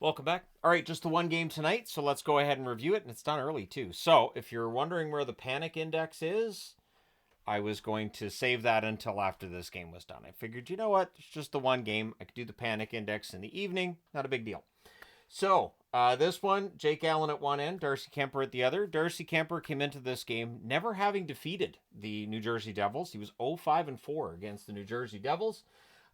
Welcome back. All right, just the one game tonight, so let's go ahead and review it, and it's done early too. So, if you're wondering where the panic index is, I was going to save that until after this game was done. I figured, you know what, it's just the one game. I could do the panic index in the evening, not a big deal. So, this one, Jake Allen at one end, Darcy Kemper at the other. Darcy Kemper came into this game never having defeated the New Jersey Devils. He was 0-5-4 against the New Jersey Devils.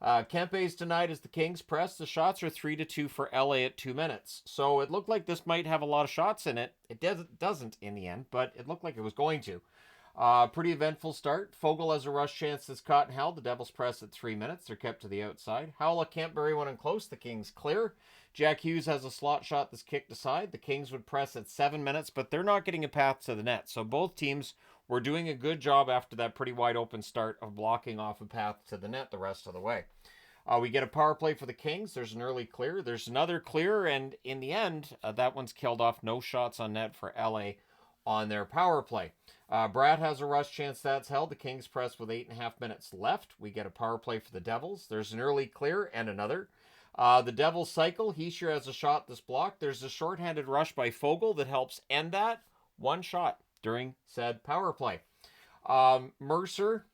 Kempe's tonight as the Kings press. The shots are 3-2 for LA at 2 minutes. So it looked like this might have a lot of shots in it. It doesn't in the end, but it looked like it was going to. Pretty eventful start. Fogle has a rush chance that's caught and held. The Devils press at 3 minutes. They're kept to the outside. Howlett can't bury one in close. The Kings clear. Jack Hughes has a slot shot that's kicked aside. The Kings would press at 7 minutes, but they're not getting a path to the net. So both teams were doing a good job after that pretty wide open start of blocking off a path to the net the rest of the way. We get a power play for the Kings. There's an early clear. There's another clear, and in the end, that one's killed off. No shots on net for LA on their power play. Brad has a rush chance that's held. The Kings press with 8.5 minutes left. We get a power play for the Devils. There's an early clear and another. The Devils cycle. Hischier has a shot that's blocked. There's a shorthanded rush by Fogle that helps end that. One shot during said power play. Mercer.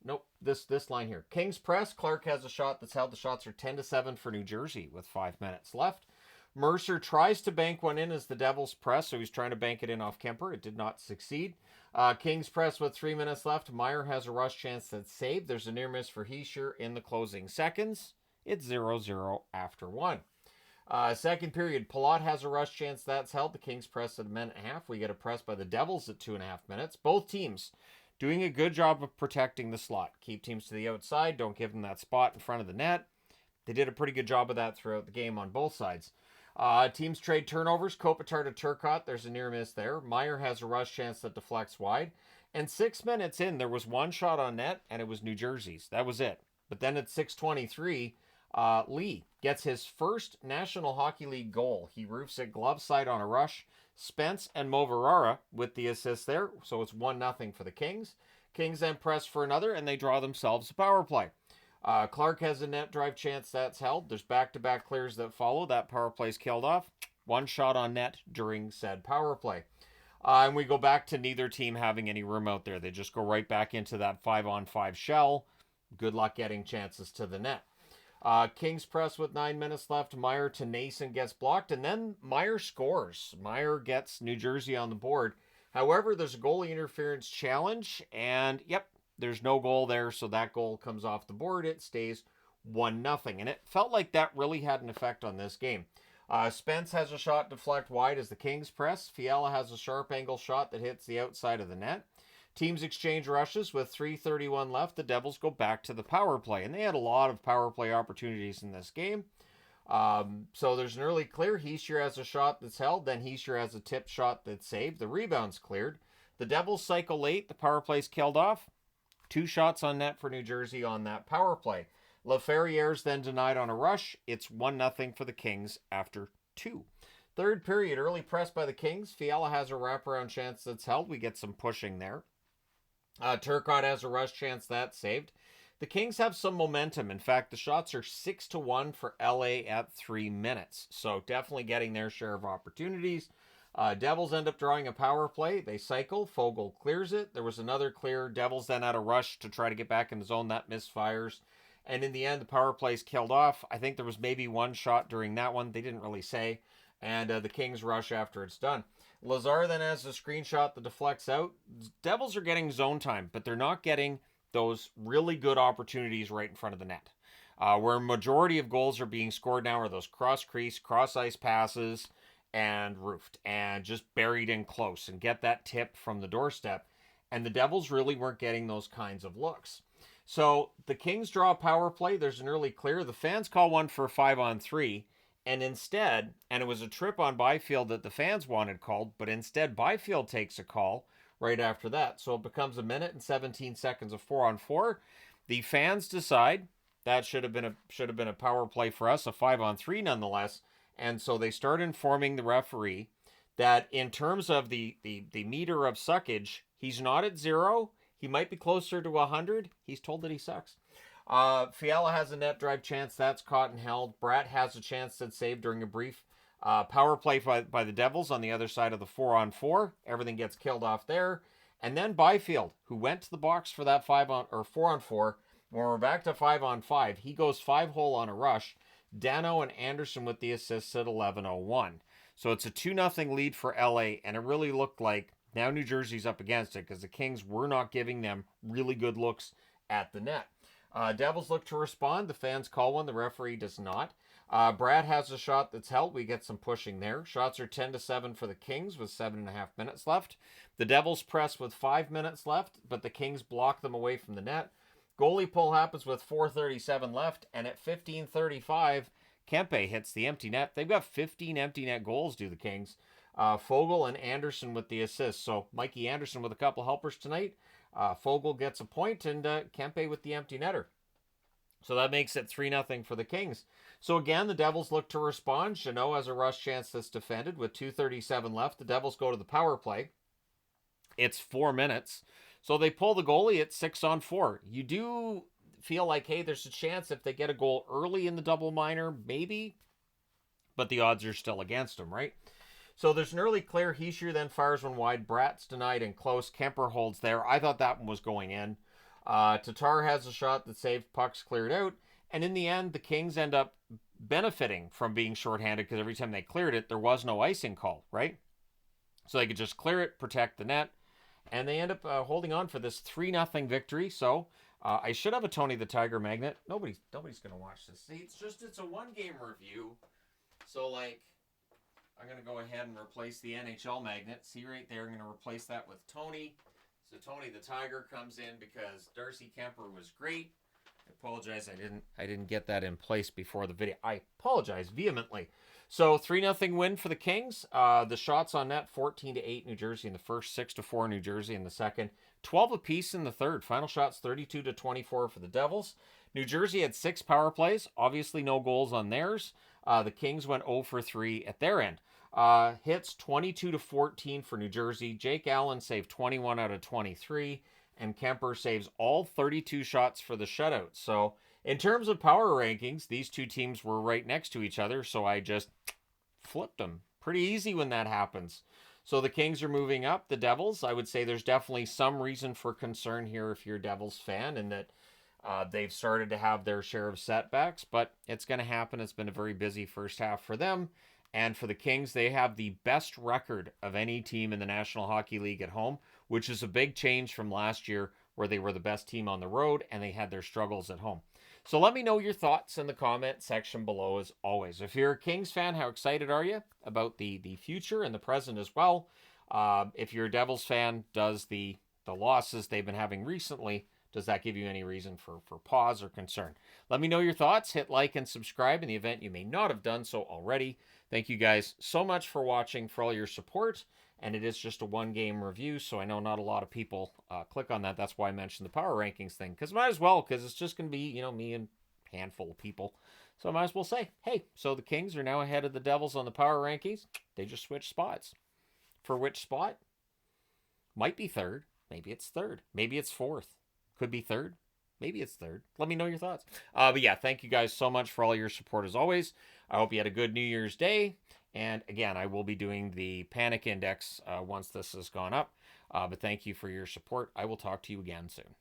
Nope, this line here. Kings press. Clark has a shot that's held. The shots are 10-7 for New Jersey with 5 minutes left. Mercer tries to bank one in as the Devils press, so he's trying to bank it in off Kemper. It did not succeed. Kings press with 3 minutes left. Meyer has a rush chance that's saved. There's a near miss for Hischier in the closing seconds. It's 0-0 after one. Second period, Palat has a rush chance that's held. The Kings press at a minute and a half. We get a press by the Devils at 2.5 minutes. Both teams doing a good job of protecting the slot. Keep teams to the outside. Don't give them that spot in front of the net. They did a pretty good job of that throughout the game on both sides. Teams trade turnovers. Kopitar to Turcotte. There's a near miss there. Meyer has a rush chance that deflects wide. And 6 minutes in, there was one shot on net, and it was New Jersey's. That was it. But then at 6:23, Lee gets his first National Hockey League goal. He roofs it glove side on a rush. Spence and Moverara with the assist there. So it's 1-0 for the Kings. Kings then press for another, and they draw themselves a power play. Clark has a net drive chance that's held. There's back-to-back clears that follow. That power play's killed off. One shot on net during said power play. And we go back to neither team having any room out there. They just go right back into that 5-on-5 shell. Good luck getting chances to the net. Kings press with 9 minutes left. Meyer to Nason gets blocked, and then Meyer scores. Meyer gets New Jersey on the board. However, there's a goalie interference challenge, and there's no goal there, so that goal comes off the board. It stays 1-0, and it felt like that really had an effect on this game. Spence has a shot deflect wide as the Kings press. Fiala has a sharp angle shot that hits the outside of the net. Teams exchange rushes with 3:31 left. The Devils go back to the power play, and they had a lot of power play opportunities in this game. So there's an early clear. Hischier has a shot that's held. Then Hischier has a tip shot that's saved. The rebound's cleared. The Devils cycle late. The power play's killed off. 2 shots on net for New Jersey on that power play. LaFerriere's then denied on a rush. It's 1-0 for the Kings after 2. Third period, early press by the Kings. Fiala has a wraparound chance that's held. We get some pushing there. Turcotte has a rush chance that's saved. The Kings have some momentum. In fact, the shots are 6-1 for LA at 3 minutes. So definitely getting their share of opportunities. Devils end up drawing a power play. They cycle. Fogle clears it. There was another clear. Devils then had a rush to try to get back in the zone. That misfires. And in the end, the power play's killed off. I think there was maybe one shot during that one. They didn't really say. And the Kings rush after it's done. Lazar then has a screenshot that deflects out. Devils are getting zone time, but they're not getting those really good opportunities right in front of the net. Where a majority of goals are being scored now are those cross-crease, cross-ice passes, and roofed, and just buried in close, and get that tip from the doorstep. And the Devils really weren't getting those kinds of looks. So the Kings draw a power play. There's an early clear. The fans call one for a 5-on-3. And instead, and it was a trip on Byfield that the fans wanted called, but instead Byfield takes a call right after that. So it becomes a minute and 17 seconds of 4-on-4. The fans decide that should have been a power play for us, a 5-on-3 nonetheless. And so they start informing the referee that in terms of the meter of suckage, he's not at 0. He might be closer to 100. He's told that he sucks. Fiala has a net drive chance. That's caught and held. Bratt has a chance that's saved during a brief power play by the Devils on the other side of the 4-on-4. Everything gets killed off there. And then Byfield, who went to the box for that 4-on-4. When we're back to 5-on-5, he goes 5-hole on a rush. Dano and Anderson with the assists at 11:01. So it's a 2-0 lead for LA, and it really looked like now New Jersey's up against it because the Kings were not giving them really good looks at the net. Devils look to respond. The fans call one. The referee does not. Brad has a shot that's held. We get some pushing there. Shots are 10-7 for the Kings with 7.5 minutes left. The Devils press with 5 minutes left, but the Kings block them away from the net. Goalie pull happens with 4:37 left, and at 15:35, Kempe hits the empty net. They've got 15 empty net goals, do the Kings. Fogle and Anderson with the assists. So Mikey Anderson with a couple helpers tonight. Fogle gets a point, and Kempe with the empty netter. So that makes it 3-0 for the Kings. So again, the Devils look to respond. Jeannot has a rush chance that's defended with 2:37 left. The Devils go to the power play. It's 4 minutes. So they pull the goalie at 6-on-4. You do feel like, hey, there's a chance if they get a goal early in the double minor, maybe. But the odds are still against them, right? So there's an early clear. Heischer then fires one wide. Bratt's denied and close. Kemper holds there. I thought that one was going in. Tatar has a shot that saved. Puck's cleared out. And in the end, the Kings end up benefiting from being shorthanded because every time they cleared it, there was no icing call, right? So they could just clear it, protect the net. And they end up holding on for this 3-0 victory. So I should have a Tony the Tiger magnet. Nobody's going to watch this. See, it's a one-game review. So, like, I'm going to go ahead and replace the NHL magnet. See right there, I'm going to replace that with Tony. So Tony the Tiger comes in because Darcy Kemper was great. I apologize, I didn't get that in place before the video. I apologize vehemently. So 3-0 win for the Kings. The shots on net, 14-8 New Jersey in the first, 6-4 New Jersey in the second, 12 apiece in the third. Final shots 32-24 for the Devils. New Jersey had 6 power plays. Obviously no goals on theirs. The Kings went 0 for 3 at their end. Hits 22-14 for New Jersey. Jake Allen saved 21 out of 23. And Kemper saves all 32 shots for the shutout. So in terms of power rankings, these two teams were right next to each other. So I just flipped them. Pretty easy when that happens. So the Kings are moving up. The Devils, I would say there's definitely some reason for concern here if you're a Devils fan, and that they've started to have their share of setbacks, but it's going to happen. It's been a very busy first half for them. And for the Kings, they have the best record of any team in the National Hockey League at home, which is a big change from last year where they were the best team on the road and they had their struggles at home. So let me know your thoughts in the comment section below as always. If you're a Kings fan, how excited are you about the future and the present as well? If you're a Devils fan, does the losses they've been having recently, does that give you any reason for pause or concern? Let me know your thoughts. Hit like and subscribe in the event you may not have done so already. Thank you guys so much for watching, for all your support. And it is just a one-game review, so I know not a lot of people click on that. That's why I mentioned the power rankings thing, because might as well, because it's just going to be, me and a handful of people. So I might as well say, hey, so the Kings are now ahead of the Devils on the power rankings. They just switched spots. For which spot? Might be third. Maybe it's third. Maybe it's fourth. Could be third. Maybe it's third. Let me know your thoughts. But yeah, thank you guys so much for all your support as always. I hope you had a good New Year's Day. And again, I will be doing the Panic Index once this has gone up. But thank you for your support. I will talk to you again soon.